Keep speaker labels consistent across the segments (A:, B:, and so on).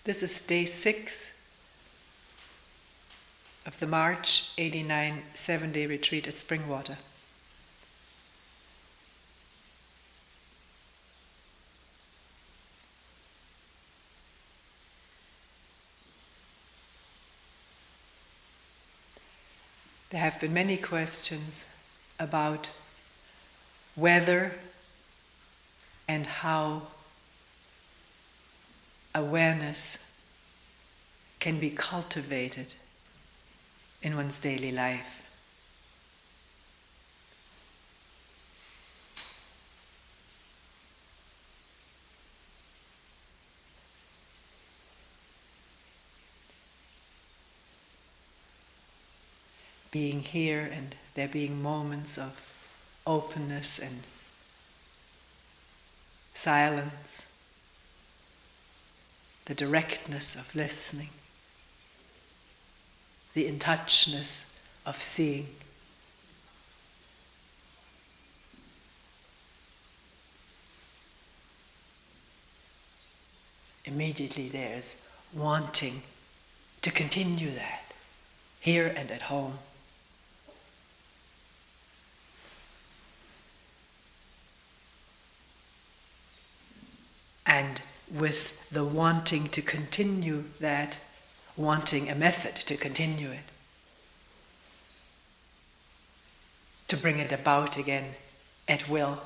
A: This is day 6 of the March 89 7-day retreat at Springwater. There have been many questions about whether and how awareness can be cultivated in one's daily life. Being here and there being moments of openness and silence, the directness of listening, the in-touchness of seeing. Immediately there's wanting to continue that, here and at home. And with the wanting to continue that, wanting a method to continue it, to bring it about again at will.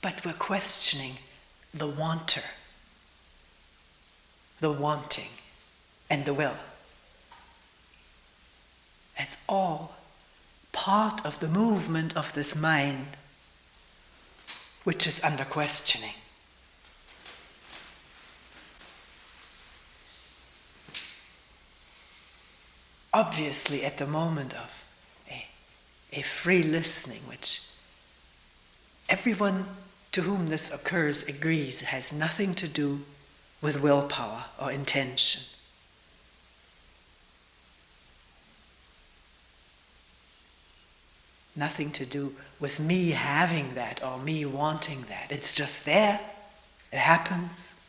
A: But we're questioning the wanter, the wanting, and the will. It's all part of the movement of this mind, which is under questioning. Obviously, at the moment of a free listening, which everyone to whom this occurs agrees has nothing to do with willpower or intention. Nothing to do with me having that or me wanting that. It's just there. It happens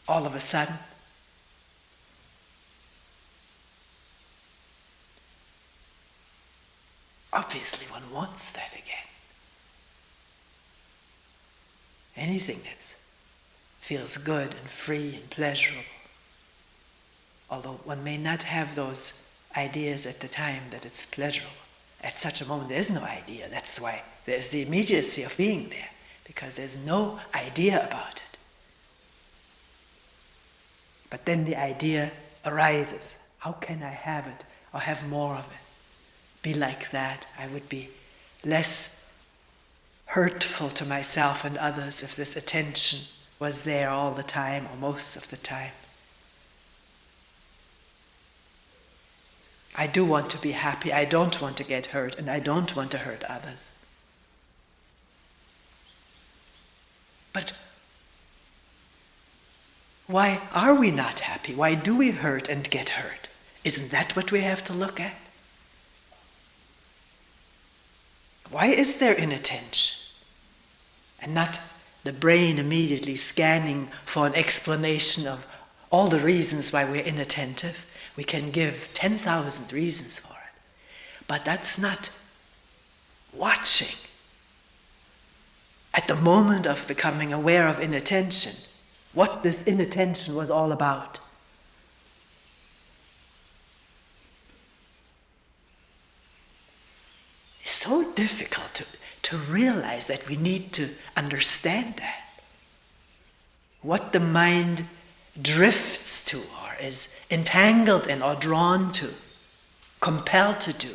A: all of a sudden. Obviously, one wants that again. Anything that feels good and free and pleasurable. Although one may not have those ideas at the time that it's pleasurable. At such a moment, there's no idea. That's why there's the immediacy of being there, because there's no idea about it. But then the idea arises. How can I have it, or have more of it? Be like that. I would be less hurtful to myself and others if this attention was there all the time, or most of the time. I do want to be happy, I don't want to get hurt, and I don't want to hurt others. But why are we not happy? Why do we hurt and get hurt? Isn't that what we have to look at? Why is there inattention? And not the brain immediately scanning for an explanation of all the reasons why we're inattentive. We can give 10,000 reasons for it. But that's not watching. At the moment of becoming aware of inattention, what this inattention was all about. It's so difficult to realize that we need to understand that. What the mind drifts to, or is entangled in, or drawn to, compelled to do,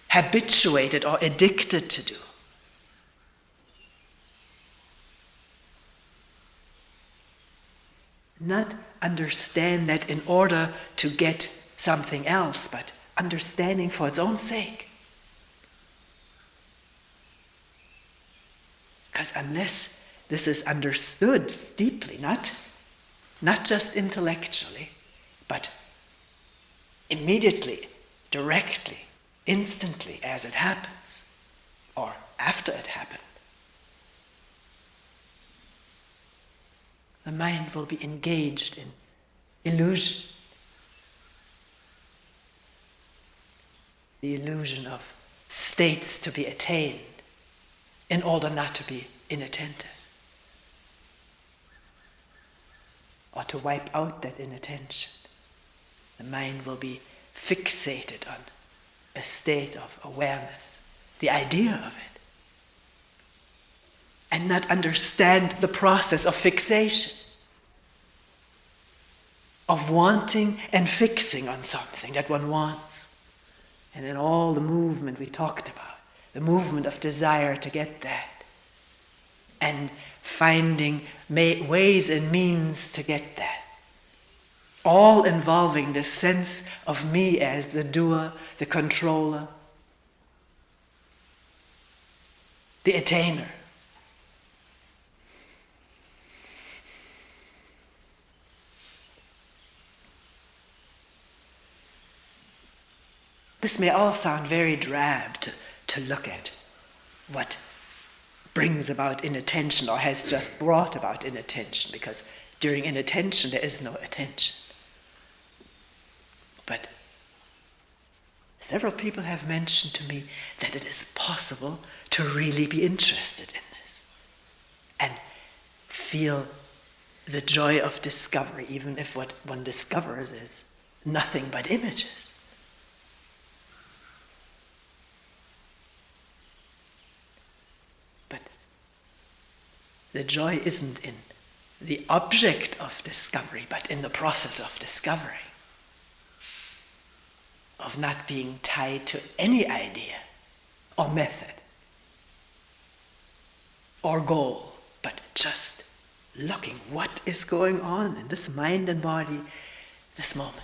A: habituated or addicted to do. Not understand that in order to get something else, but understanding for its own sake. Because unless this is understood deeply, not just intellectually, but immediately, directly, instantly as it happens, or after it happened, the mind will be engaged in illusion. The illusion of states to be attained in order not to be inattentive, or to wipe out that inattention. The mind will be fixated on a state of awareness, the idea of it, and not understand the process of fixation, of wanting and fixing on something that one wants. And then all the movement we talked about, the movement of desire to get that, and finding ways and means to get that, all involving the sense of me as the doer, the controller, the attainer. This may all sound very drab to look at what brings about inattention or has just brought about inattention, because during inattention there is no attention. But several people have mentioned to me that it is possible to really be interested in this and feel the joy of discovery, even if what one discovers is nothing but images. But the joy isn't in the object of discovery, but in the process of discovery, of not being tied to any idea or method or goal, but just looking what is going on in this mind and body this moment.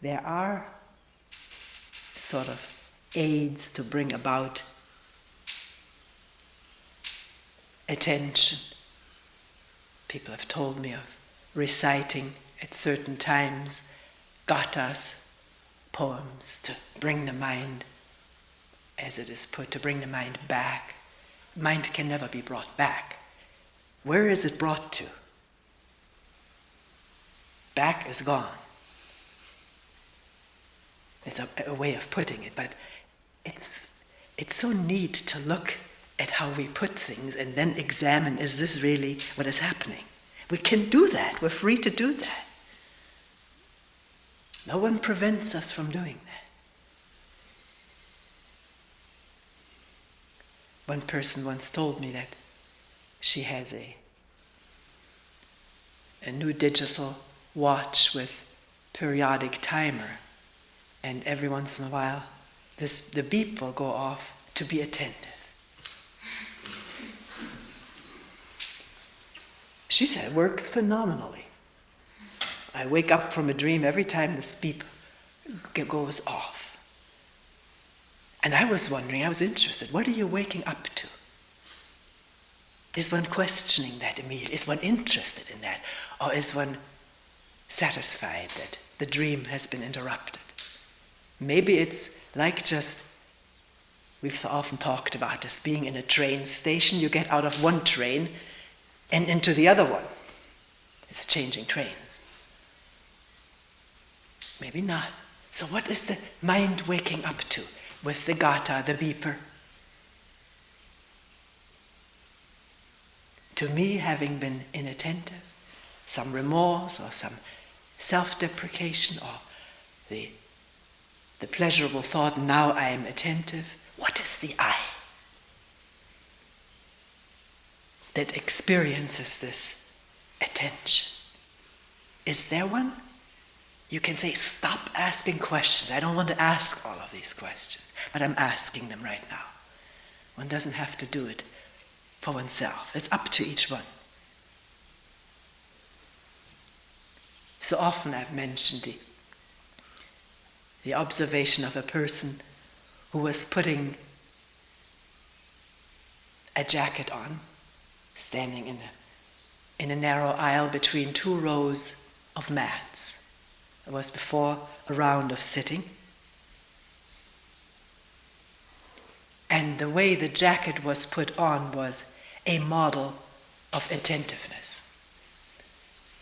A: There are sort of aids to bring about attention. People have told me of reciting at certain times gathas, poems, to bring the mind, as it is put, to bring the mind back. Mind can never be brought back. Where is it brought to? Back is gone. It's a way of putting it, but it's so neat to look at how we put things and then examine, is this really what is happening? We can do that. We're free to do that. No one prevents us from doing that. One person once told me that she has a new digital watch with periodic timer, and every once in a while the beep will go off to be attentive. She said it works phenomenally. I wake up from a dream every time this beep goes off. And I was wondering, I was interested, what are you waking up to? Is one questioning that immediately? Is one interested in that? Or is one satisfied that the dream has been interrupted? Maybe it's like just, we've so often talked about this, being in a train station. You get out of one train and into the other one. It's changing trains. Maybe not. So what is the mind waking up to with the gatha, the beeper? To me, having been inattentive, some remorse or some self-deprecation or the pleasurable thought, now I am attentive. What is the I that experiences this attention? Is there one? You can say, stop asking questions. I don't want to ask all of these questions, but I'm asking them right now. One doesn't have to do it for oneself. It's up to each one. So often I've mentioned the observation of a person who was putting a jacket on, standing in a narrow aisle between two rows of mats. It was before a round of sitting. And the way the jacket was put on was a model of attentiveness.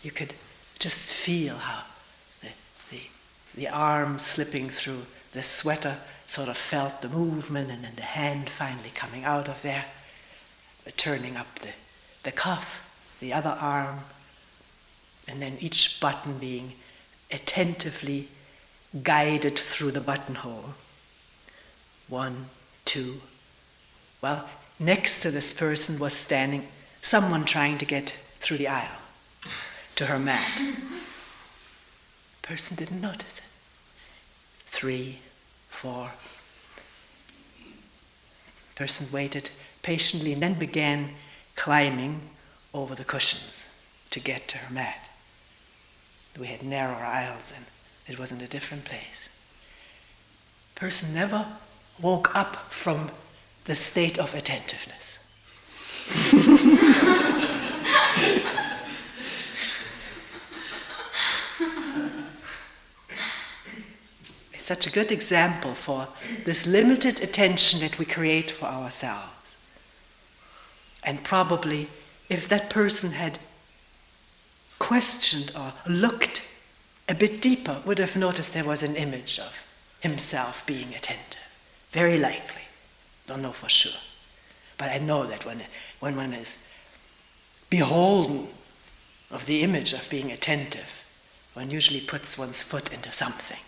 A: You could just feel how the arm slipping through the sweater sort of felt the movement, and then the hand finally coming out of there, turning up the cuff, the other arm, and then each button being attentively guided through the buttonhole. 1, 2. Well, next to this person was standing someone trying to get through the aisle to her mat. Person didn't notice it. 3, 4. Person waited patiently and then began climbing over the cushions to get to her mat. We had narrower aisles and it was in a different place. Person never woke up from the state of attentiveness. It's such a good example for this limited attention that we create for ourselves. And probably if that person had questioned or looked a bit deeper, would have noticed there was an image of himself being attentive. Very likely. Don't know for sure. But I know that when one is beholden of the image of being attentive, one usually puts one's foot into something.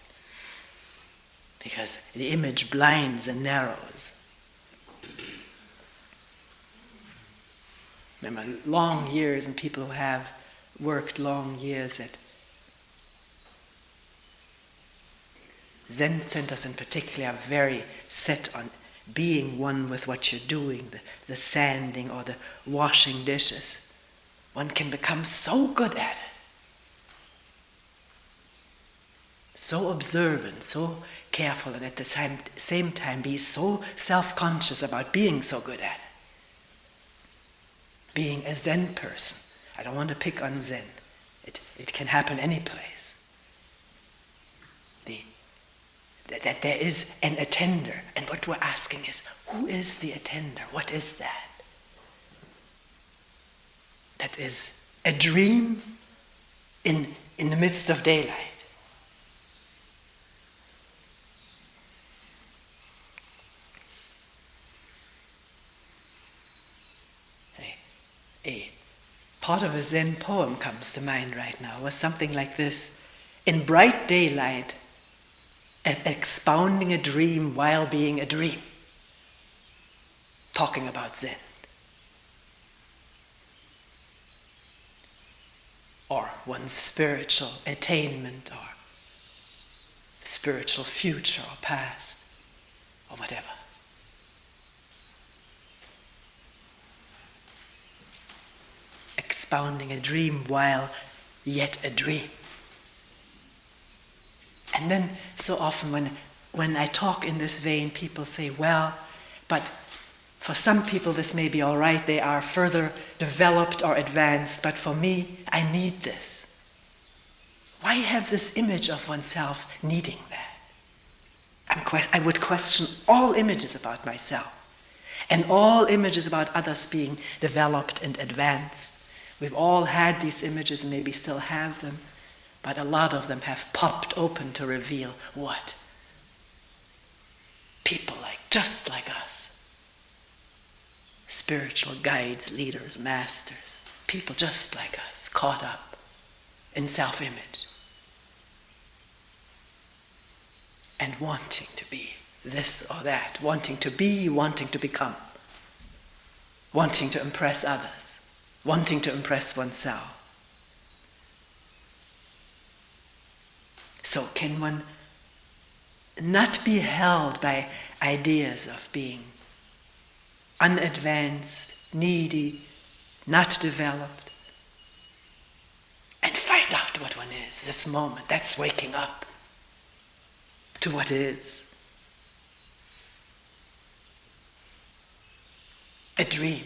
A: Because the image blinds and narrows. Remember, long years, and people who have worked long years at Zen centers in particular are very set on being one with what you're doing, the sanding or the washing dishes. One can become so good at it. So observant, so careful, and at the same time be so self-conscious about being so good at it. Being a Zen person. I don't want to pick on Zen. It can happen any place. That there is an attender, and what we're asking is, who is the attender? What is that? That is a dream in the midst of daylight. A part of a Zen poem comes to mind right now. It was something like this. In bright daylight, expounding a dream while being a dream. Talking about Zen. Or one's spiritual attainment, or spiritual future or past, or whatever. Expounding a dream while yet a dream. And then so often when I talk in this vein, people say, well, but for some people this may be all right, they are further developed or advanced, but for me, I need this. Why have this image of oneself needing that? I would question all images about myself and all images about others being developed and advanced. We've all had these images and maybe still have them, but a lot of them have popped open to reveal what? People just like us. Spiritual guides, leaders, masters. People just like us, caught up in self-image. And wanting to be this or that. Wanting to be, wanting to become. Wanting to impress others. Wanting to impress oneself. So can one not be held by ideas of being unadvanced, needy, not developed, and find out what one is this moment? That's waking up to what is. a dream.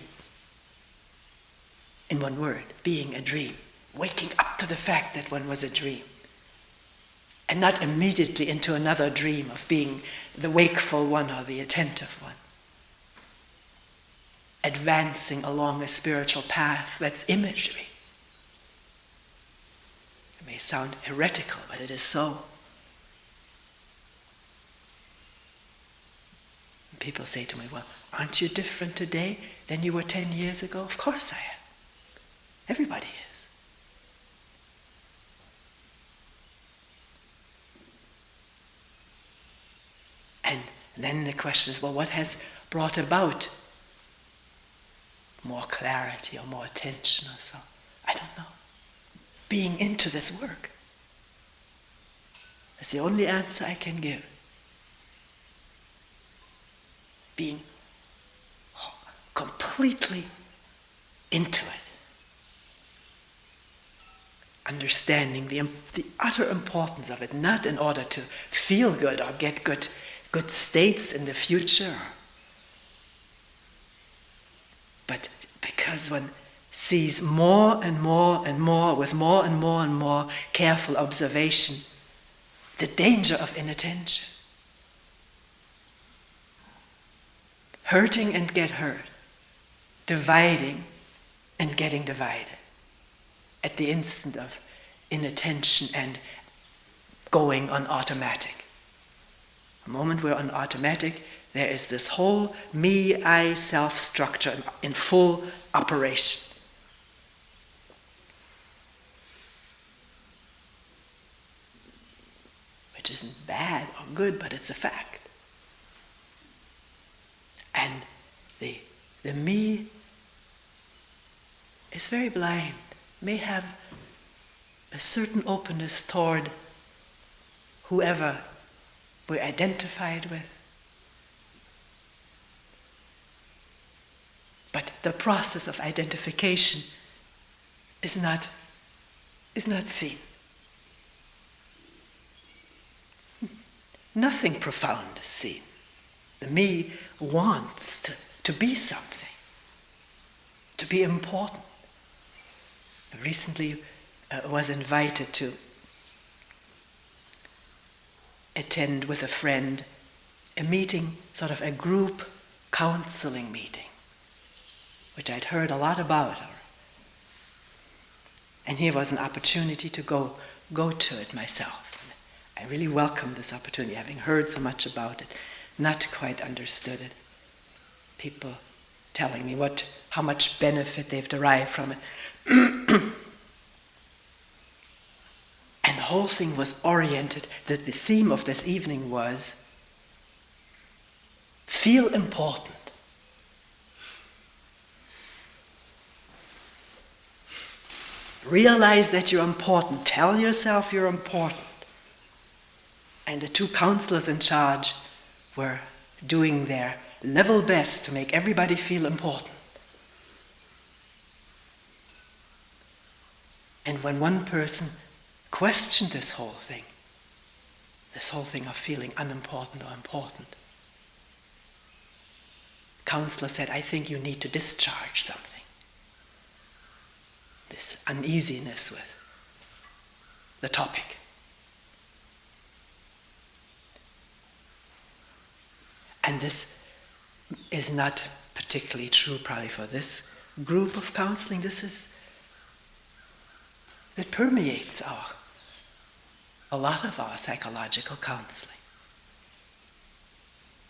A: In one word, being a dream. Waking up to the fact that one was a dream. And not immediately into another dream of being the wakeful one or the attentive one. Advancing along a spiritual path that's imagery. It may sound heretical, but it is so. And people say to me, well, aren't you different today than you were 10 years ago? Of course I am. Everybody is. And then the question is, well, what has brought about more clarity or more attention or so? I don't know. Being into this work. That's the only answer I can give. Being completely into it. Understanding the utter importance of it, not in order to feel good or get good states in the future, but because one sees more and more and more, with more and more and more careful observation, the danger of inattention. Hurting and get hurt. Dividing and getting divided. At the instant of inattention and going on automatic. The moment we're on automatic, there is this whole me, I, self structure in full operation. Which isn't bad or good, but it's a fact. And the me is very blind, may have a certain openness toward whoever we're identified with. But the process of identification is not seen. Nothing profound is seen. The me wants to be something, to be important. I recently was invited to attend with a friend a meeting, sort of a group counseling meeting, which I'd heard a lot about. And here was an opportunity to go to it myself. I really welcomed this opportunity, having heard so much about it, not quite understood it. People telling me how much benefit they've derived from it. And the whole thing was oriented, that the theme of this evening was, feel important. Realize that you're important. Tell yourself you're important. And the two counselors in charge were doing their level best to make everybody feel important. And when one person questioned this whole thing of feeling unimportant or important, the counselor said, I think you need to discharge something. This uneasiness with the topic. And this is not particularly true probably for this group of counseling. It permeates a lot of our psychological counseling.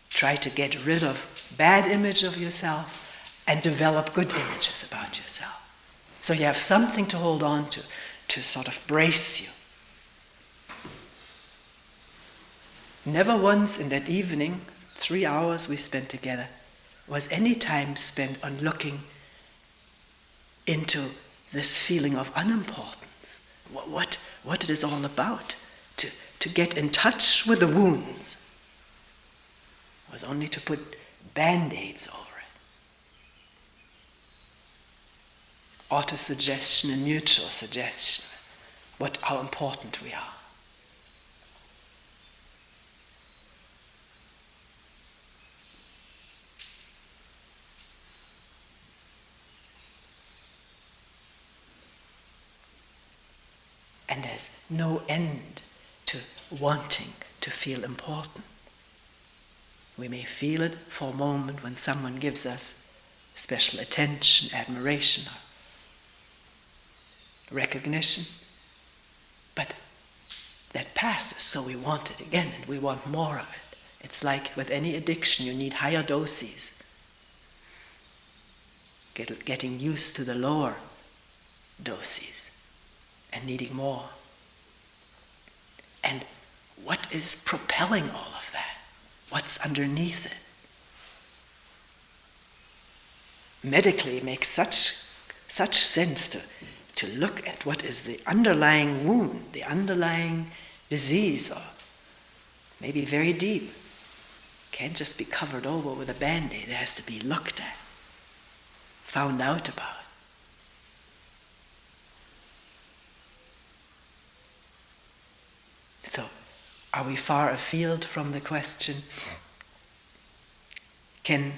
A: Try to get rid of bad image of yourself and develop good images about yourself. So you have something to hold on to sort of brace you. Never once in that evening, 3 hours we spent together, was any time spent on looking into this feeling of unimportance. What it is all about. To get in touch with the wounds was only to put band-aids over it. Auto-suggestion and mutual suggestion, how important we are. and there's no end to wanting to feel important. We may feel it for a moment when someone gives us special attention, admiration, or recognition, but that passes, so we want it again, and we want more of it. It's like with any addiction, you need higher doses. Getting used to the lower doses and needing more. And what is propelling all of that? What's underneath it? Medically, it makes such sense to look at what is the underlying wound, the underlying disease, or maybe very deep. Can't just be covered over with a Band-Aid. It has to be looked at, found out about. So, are we far afield from the question, can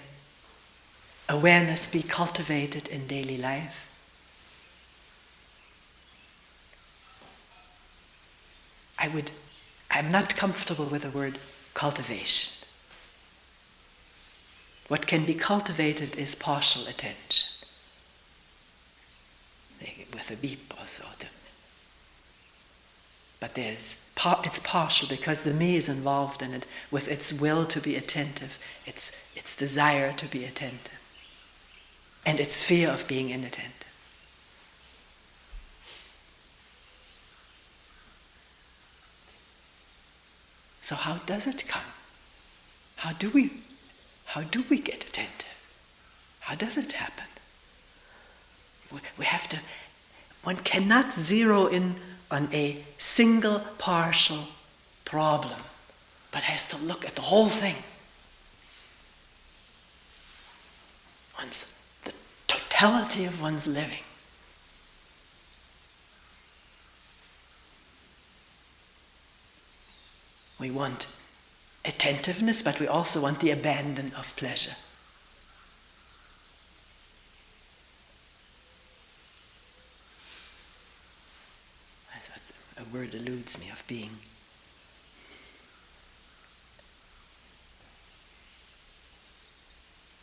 A: awareness be cultivated in daily life? I'm not comfortable with the word cultivation. What can be cultivated is partial attention. With a beep or so. But it's partial because the me is involved in it with its will to be attentive, its desire to be attentive, and its fear of being inattentive. So how does it come? How do we get attentive? How does it happen? We have to, one cannot zero in on a single partial problem, but has to look at the whole thing. The totality of one's living. We want attentiveness, but we also want the abandon of pleasure. I thought a word eludes me of being.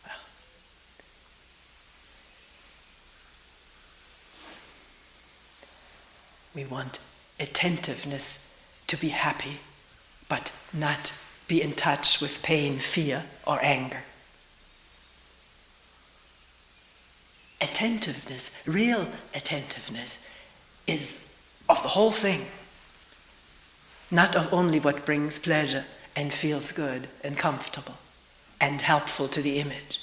A: Well, we want attentiveness to be happy, but not be in touch with pain, fear, or anger. Attentiveness, real attentiveness, is of the whole thing, not of only what brings pleasure and feels good and comfortable and helpful to the image.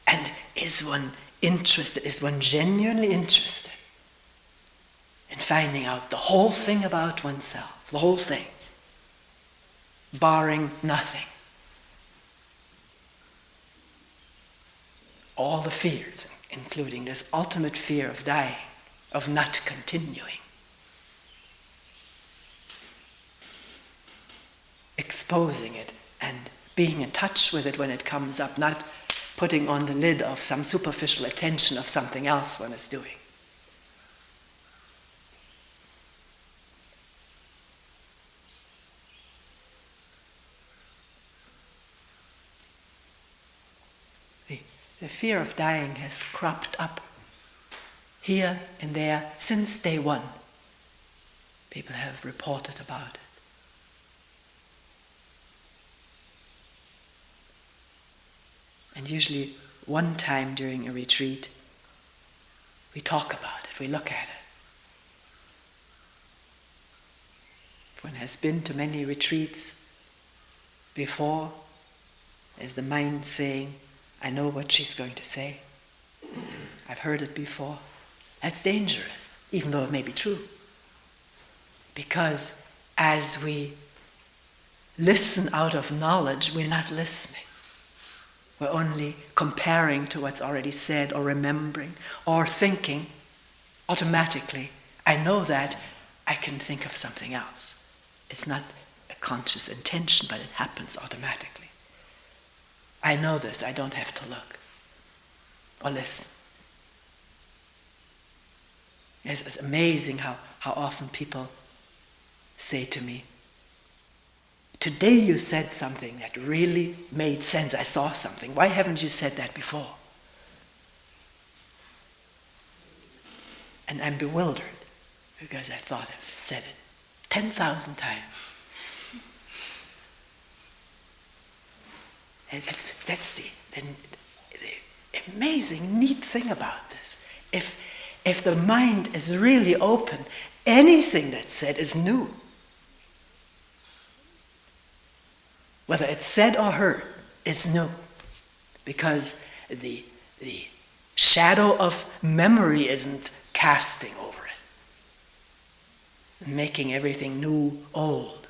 A: And is one interested, is one genuinely interested in finding out the whole thing about oneself, the whole thing, barring nothing. All the fears, including this ultimate fear of dying, of not continuing. Exposing it and being in touch with it when it comes up, not putting on the lid of some superficial attention of something else one is doing. The fear of dying has cropped up here and there since day one. People have reported about it. And usually one time during a retreat, we talk about it, we look at it. If one has been to many retreats before, is the mind saying, I know what she's going to say. I've heard it before. That's dangerous, even though it may be true. Because as we listen out of knowledge, we're not listening. We're only comparing to what's already said, or remembering, or thinking automatically. I know that, I can think of something else. It's not a conscious intention, but it happens automatically. I know this, I don't have to look or listen. It's amazing how often people say to me, "Today you said something that really made sense. I saw something. Why haven't you said that before?" And I'm bewildered because I thought I've said it 10,000 times. And that's the amazing, neat thing about this. If the mind is really open, anything that's said is new. Whether it's said or heard is new. Because the shadow of memory isn't casting over it, making everything new old.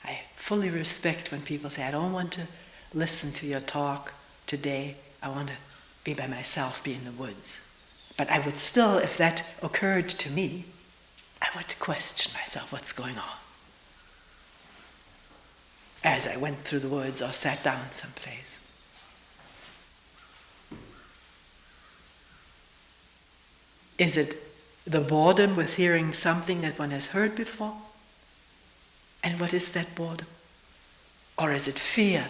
A: I fully respect when people say, "I don't want to listen to your talk today. I want to be by myself, be in the woods." But I would still, if that occurred to me, I would question myself, what's going on? As I went through the woods or sat down someplace. Is it the boredom with hearing something that one has heard before? And what is that boredom? Or is it fear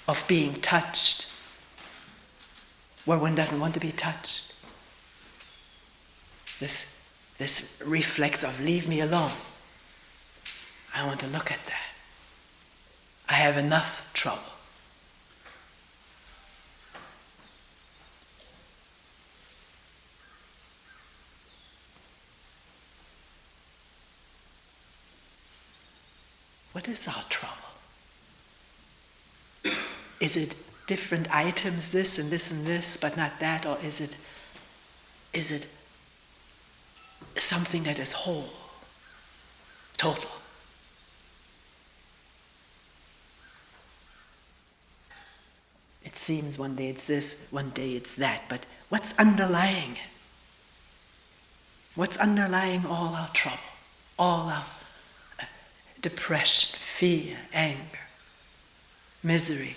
A: of being touched where one doesn't want to be touched? This reflex of "leave me alone." I want to look at that. I have enough trouble. What is our trouble? Is it different items, this and this and this, but not that? Or is it something that is whole, total? It seems one day it's this, one day it's that, but what's underlying it? What's underlying all our trouble, all our depression, fear, anger, misery?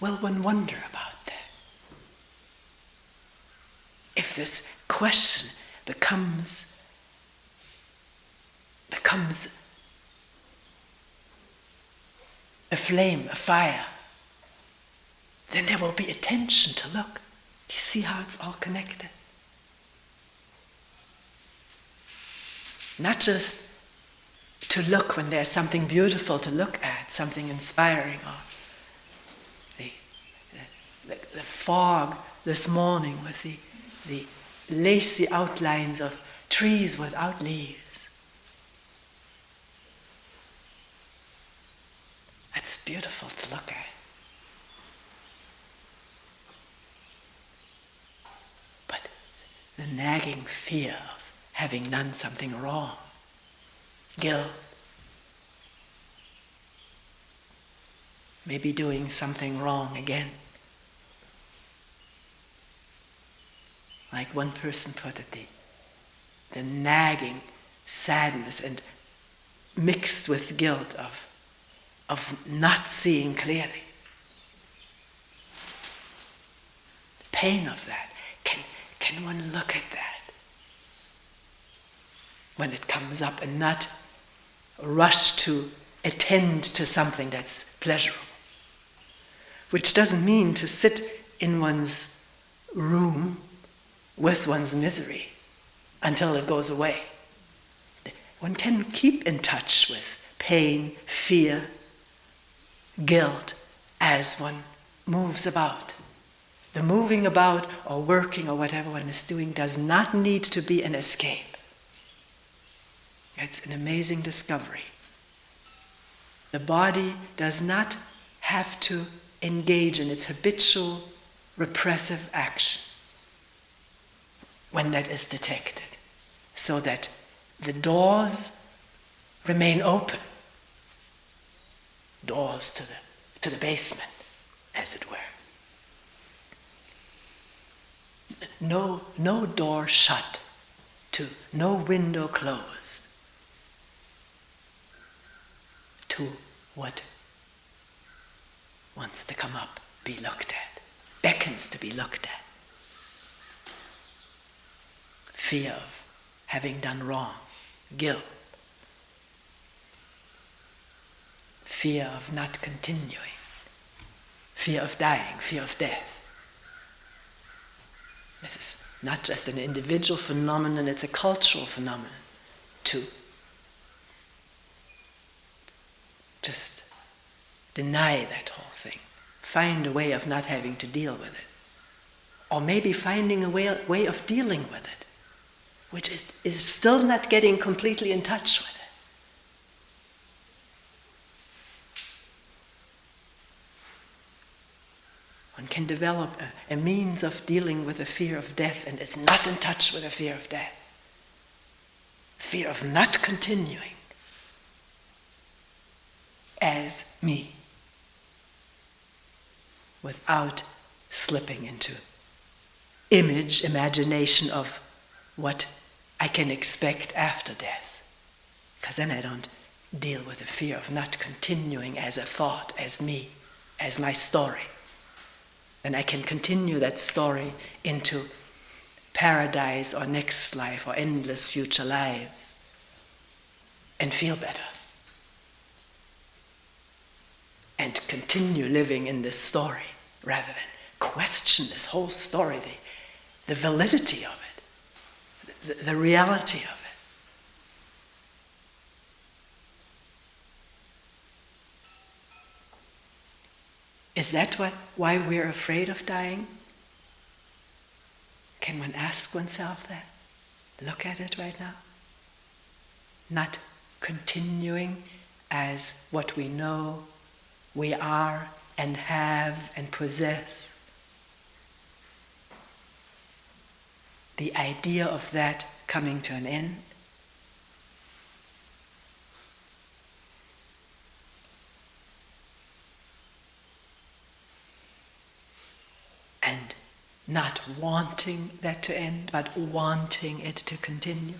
A: Will one wonder about that? If this question becomes a flame, a fire, then there will be attention to look. Do you see how it's all connected? Not just to look when there's something beautiful to look at, something inspiring, or the fog this morning with the lacy outlines of trees without leaves. That's beautiful to look at. But the nagging fear of having done something wrong, guilt, maybe doing something wrong again. Like one person put it, the nagging sadness and mixed with guilt of not seeing clearly. The pain of that. Can one look at that when it comes up and not rush to attend to something that's pleasurable? Which doesn't mean to sit in one's room with one's misery until it goes away. One can keep in touch with pain, fear, guilt as one moves about. The moving about or working or whatever one is doing does not need to be an escape. It's an amazing discovery. The body does not have to engage in its habitual repressive action when that is detected, so that the doors remain open, doors to the basement, as it were. no door shut, to no window closed, to what wants to come up, be looked at, beckons to be looked at. Fear of having done wrong, guilt, fear of not continuing, fear of dying, fear of death. This is not just an individual phenomenon, it's a cultural phenomenon to just deny that whole thing, find a way of not having to deal with it, or maybe finding a way of dealing with it, which is still not getting completely in touch with it. One can develop a means of dealing with the fear of death and is not in touch with the fear of death. Fear of not continuing as me, without slipping into imagination of what I can expect after death. Because then I don't deal with the fear of not continuing as a thought, as me, as my story. And I can continue that story into paradise or next life or endless future lives and feel better. And continue living in this story rather than question this whole story, the validity of it, the reality of it. Is that why we're afraid of dying? Can one ask oneself that? Look at it right now. Not continuing as what we know, we are and have and possess. The idea of that coming to an end. And not wanting that to end, but wanting it to continue.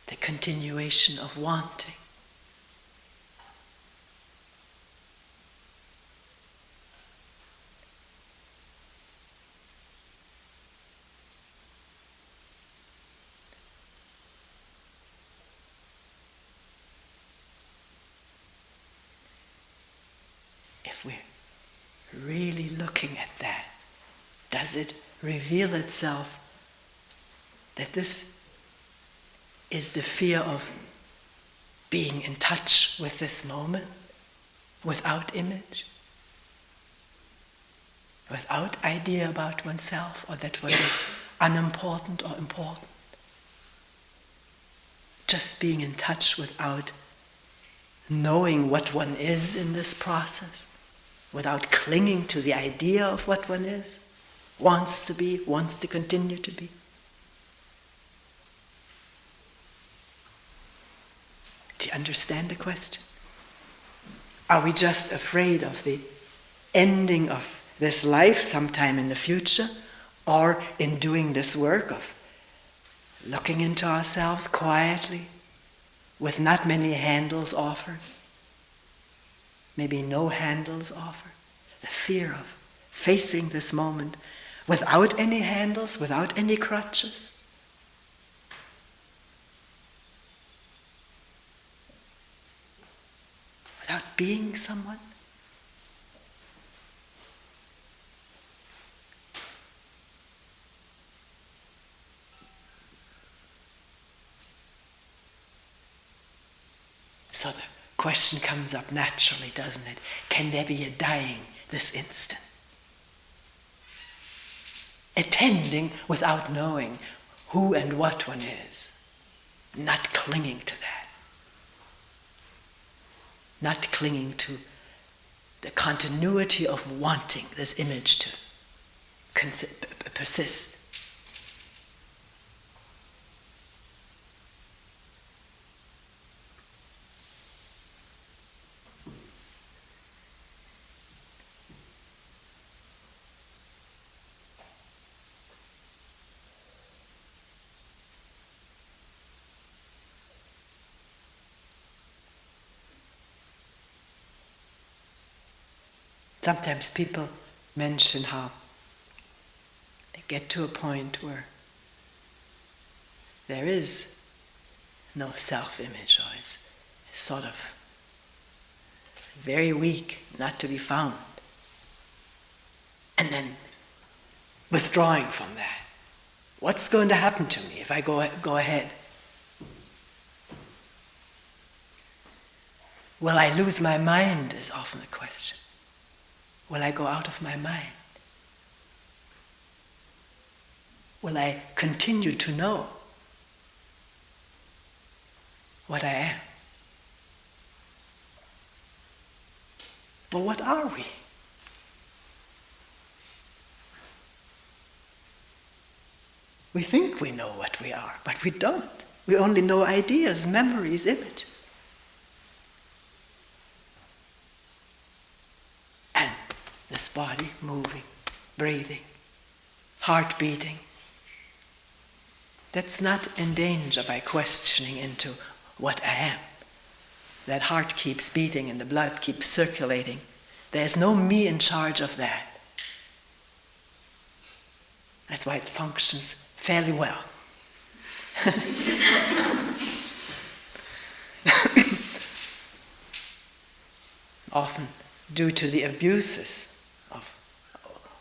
A: The continuation of wanting. If we're really looking at that, does it reveal itself that this is the fear of being in touch with this moment without image, without idea about oneself or that one is unimportant or important? Just being in touch without knowing what one is in this process, without clinging to the idea of what one is, wants to be, wants to continue to be. Do you understand the question? Are we just afraid of the ending of this life sometime in the future, or in doing this work of looking into ourselves quietly, with not many handles offered? Maybe no handles offered. The fear of facing this moment without any handles, without any crutches. Without being someone. So the question comes up naturally, doesn't it? Can there be a dying this instant? Attending without knowing who and what one is. Not clinging to that. Not clinging to the continuity of wanting this image to persist. Sometimes people mention how they get to a point where there is no self-image, or it's sort of very weak, not to be found. And then withdrawing from that. What's going to happen to me if I go ahead? Will I lose my mind is often a question. Will I go out of my mind? Will I continue to know what I am? But what are we? We think we know what we are, but we don't. We only know ideas, memories, images. And this body moving, breathing, heart beating. That's not in danger by questioning into what I am. That heart keeps beating and the blood keeps circulating. There's no me in charge of that. That's why it functions fairly well. Often due to the abuses of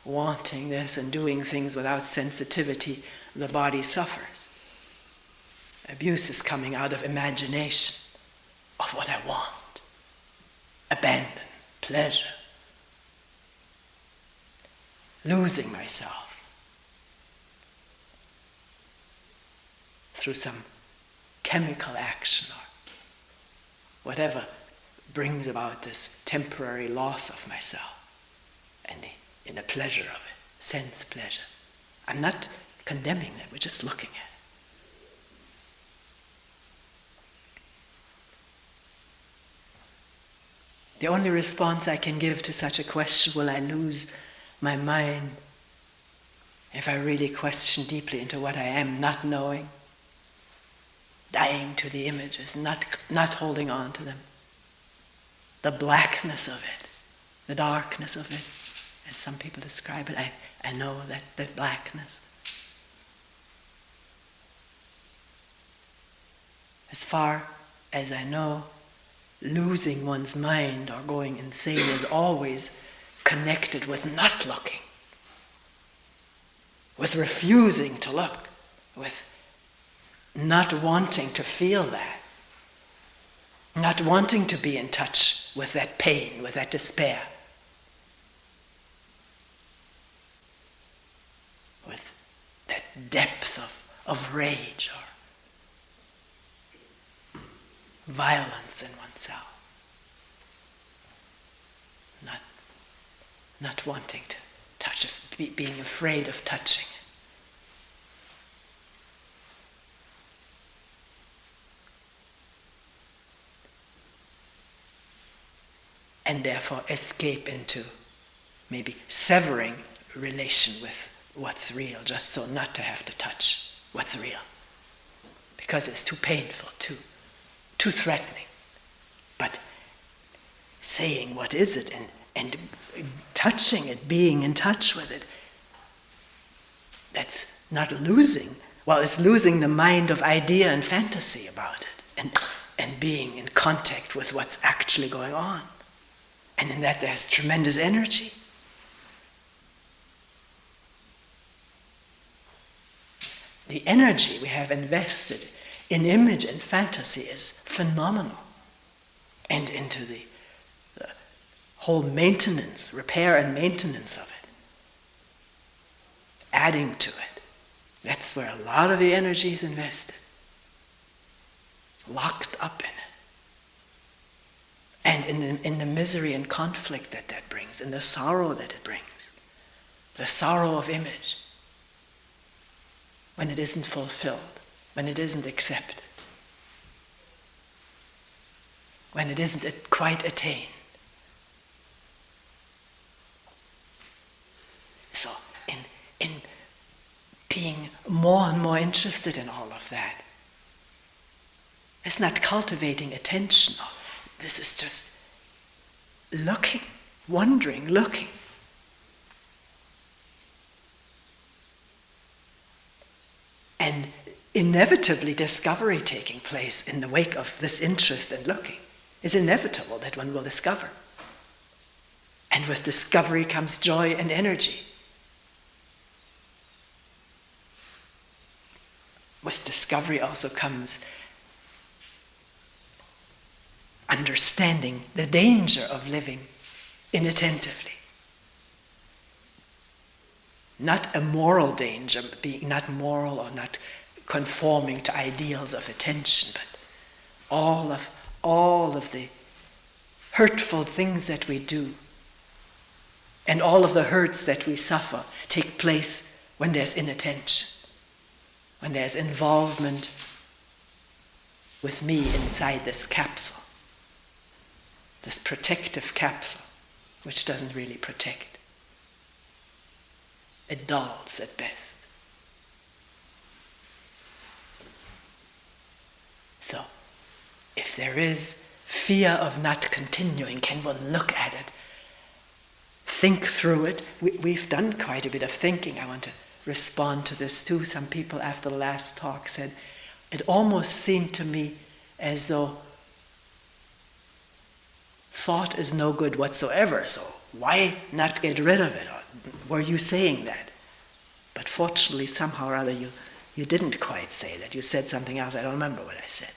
A: wanting this and doing things without sensitivity, the body suffers. Abuse is coming out of imagination of what I want. Abandon, pleasure. Losing myself through some chemical action or whatever brings about this temporary loss of myself and in the pleasure of it, sense pleasure. I'm not condemning that, we're just looking at it. The only response I can give to such a question, will I lose my mind if I really question deeply into what I am, not knowing, dying to the images, not holding on to them, the blackness of it, the darkness of it, as some people describe it, I know that blackness. As far as I know, losing one's mind or going insane is always connected with not looking, with refusing to look, with not wanting to feel that, not wanting to be in touch with that pain, with that despair, with that depth of rage or violence in oneself. Not wanting to touch it, being afraid of touching it. And therefore escape into maybe severing relation with what's real, just so not to have to touch what's real. Because it's too painful, too threatening. But saying what is it and touching it, being in touch with it, that's not losing. Well, it's losing the mind of idea and fantasy about it and being in contact with what's actually going on. And in that there's tremendous energy. The energy we have invested in image and fantasy is phenomenal. And into the whole maintenance, repair and maintenance of it. Adding to it. That's where a lot of the energy is invested. Locked up in it. And in the misery and conflict that brings, and the sorrow that it brings. The sorrow of image. When it isn't fulfilled, when it isn't accepted, when it isn't quite attained. So, in being more and more interested in all of that, it's not cultivating attention. This is just looking wondering, looking. And inevitably discovery taking place in the wake of this interest in looking. Is inevitable that one will discover. And with discovery comes joy and energy. With discovery also comes understanding the danger of living inattentively. Not a moral danger, being not moral or not conforming to ideals of attention, but all of the hurtful things that we do and all of the hurts that we suffer take place when there's inattention, when there's involvement with me inside this capsule, this protective capsule, which doesn't really protect. It dulls at best. So, if there is fear of not continuing, can one look at it, think through it? We've done quite a bit of thinking. I want to respond to this too. Some people after the last talk said, it almost seemed to me as though thought is no good whatsoever, so why not get rid of it? Or were you saying that? But fortunately, somehow or other, you didn't quite say that. You said something else. I don't remember what I said.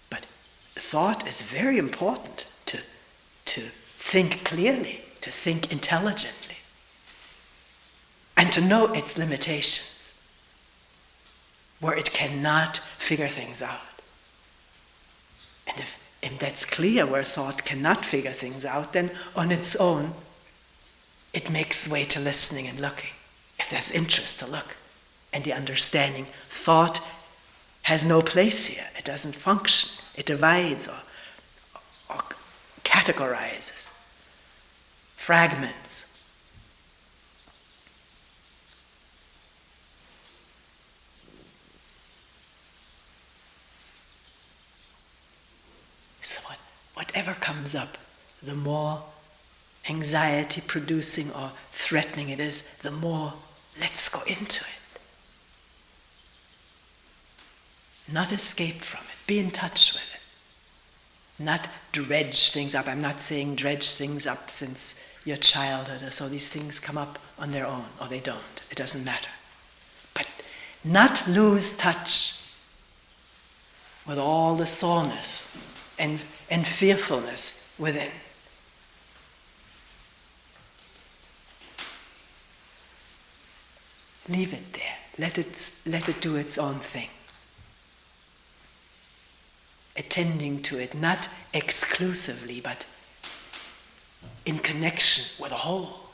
A: But thought is very important to think clearly, to think intelligently, and to know its limitations, where it cannot figure things out. And if that's clear, where thought cannot figure things out, then on its own, it makes way to listening and looking. If there's interest to look and the understanding, thought has no place here. It doesn't function. It divides or categorizes, fragments. So whatever comes up, the more anxiety producing or threatening it is, the more let's go into it. Not escape from it, be in touch with it. Not dredge things up. I'm not saying dredge things up since your childhood or so. These things come up on their own, or they don't. It doesn't matter. But not lose touch with all the soreness and fearfulness within. Leave it there. Let it do its own thing. Attending to it, not exclusively, but in connection with a whole.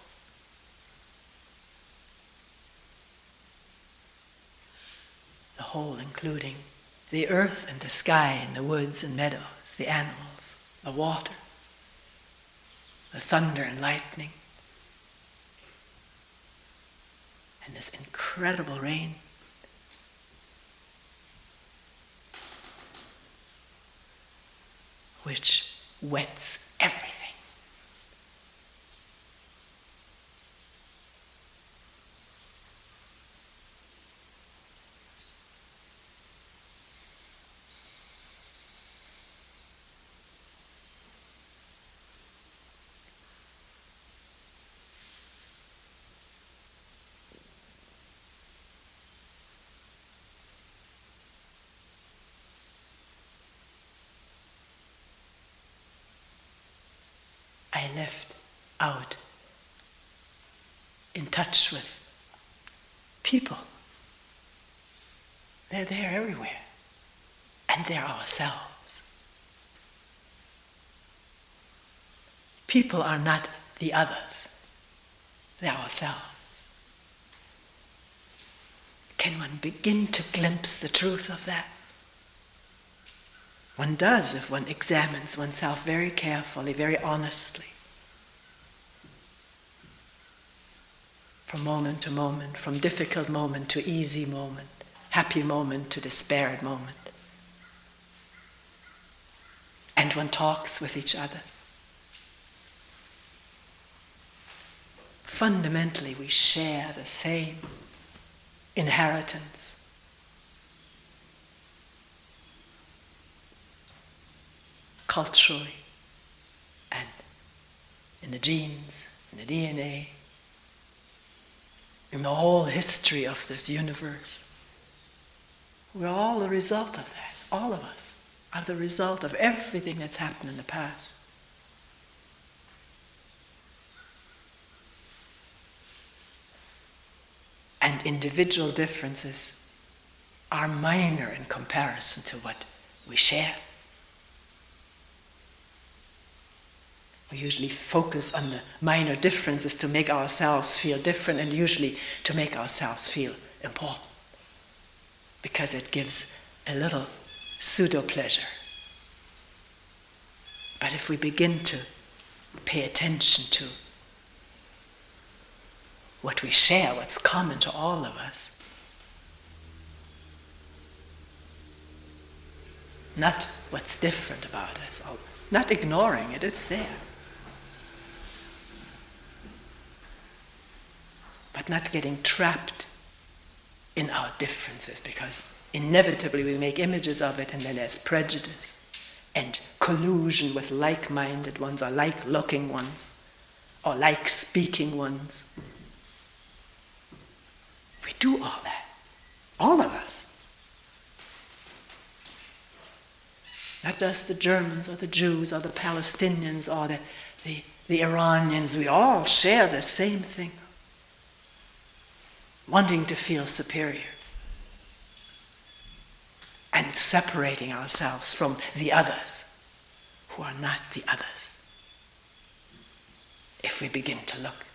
A: The whole including the earth and the sky and the woods and meadows, the animals, the water, the thunder and lightning, and this incredible rain. Which wets everything. I left out in touch with people. They're there everywhere. And they're ourselves. People are not the others. They're ourselves. Can one begin to glimpse the truth of that? One does if one examines oneself very carefully, very honestly. From moment to moment, from difficult moment to easy moment, happy moment to despaired moment. And one talks with each other. fundamentally we share the same inheritance. Culturally, and in the genes, in the DNA, in the whole history of this universe. We're all the result of that. All of us are the result of everything that's happened in the past. And individual differences are minor in comparison to what we share. We usually focus on the minor differences to make ourselves feel different, and usually to make ourselves feel important, because it gives a little pseudo-pleasure. But if we begin to pay attention to what we share, what's common to all of us, not what's different about us, not ignoring it, it's there. But not getting trapped in our differences, because inevitably we make images of it, and then there's prejudice and collusion with like-minded ones, or like-looking ones, or like-speaking ones. We do all that, all of us. Not just the Germans or the Jews or the Palestinians or the Iranians. We all share the same thing. Wanting to feel superior. And separating ourselves from the others who are not the others. If we begin to look.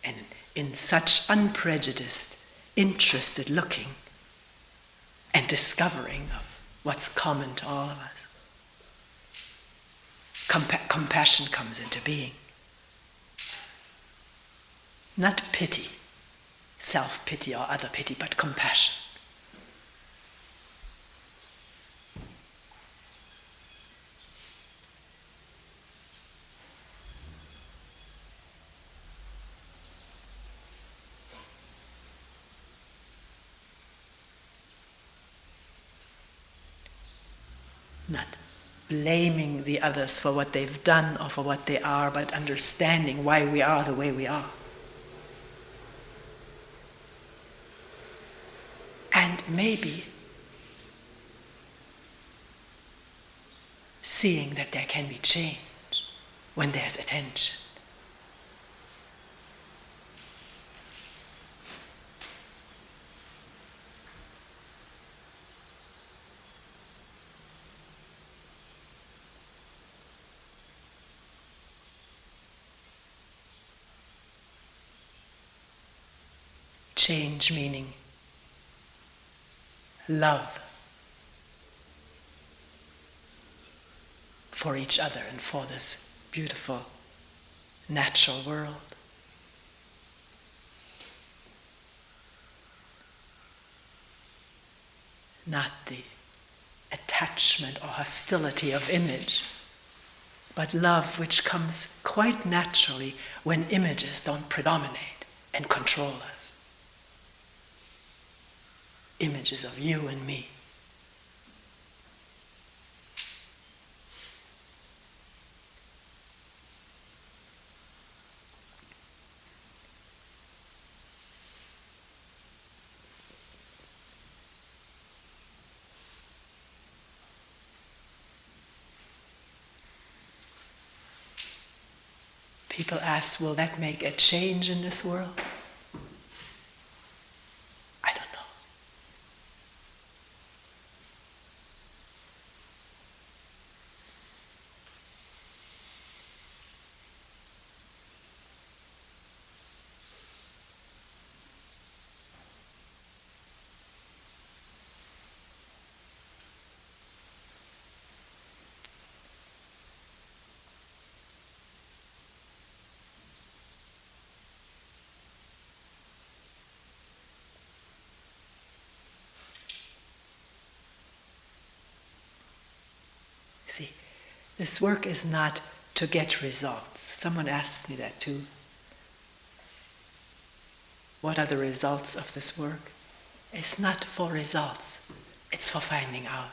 A: And in such unprejudiced, interested looking and discovering of what's common to all of us, compassion comes into being. Not pity, self-pity or other pity, but compassion. Not blaming the others for what they've done or for what they are, but understanding why we are the way we are. And maybe seeing that there can be change when there's attention. Change meaning love for each other and for this beautiful natural world. Not the attachment or hostility of image, but love which comes quite naturally when images don't predominate and control us. Images of you and me. People ask, will that make a change in this world? I don't know. See, this work is not to get results. Someone asked me that too. What are the results of this work? It's not for results, it's for finding out.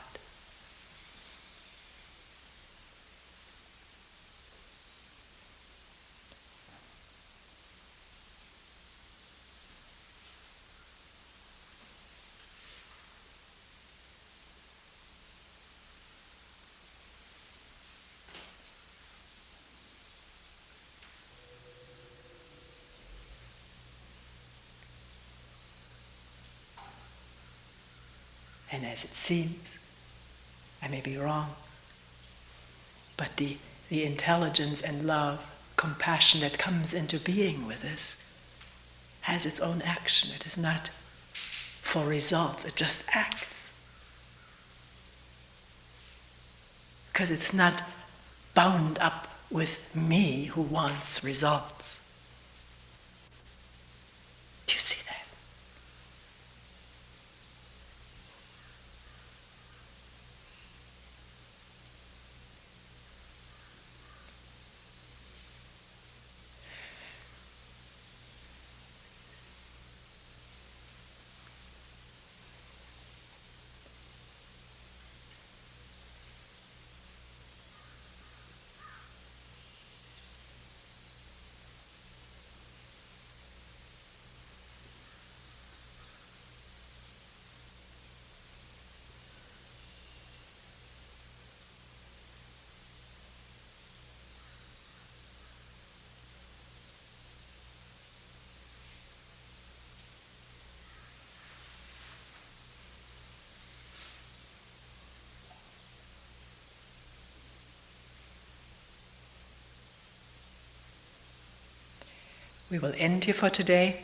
A: And as it seems, I may be wrong, but the intelligence and love, compassion that comes into being with us has its own action. It is not for results, it just acts. Because it's not bound up with me who wants results. Do you see that? We will end here for today.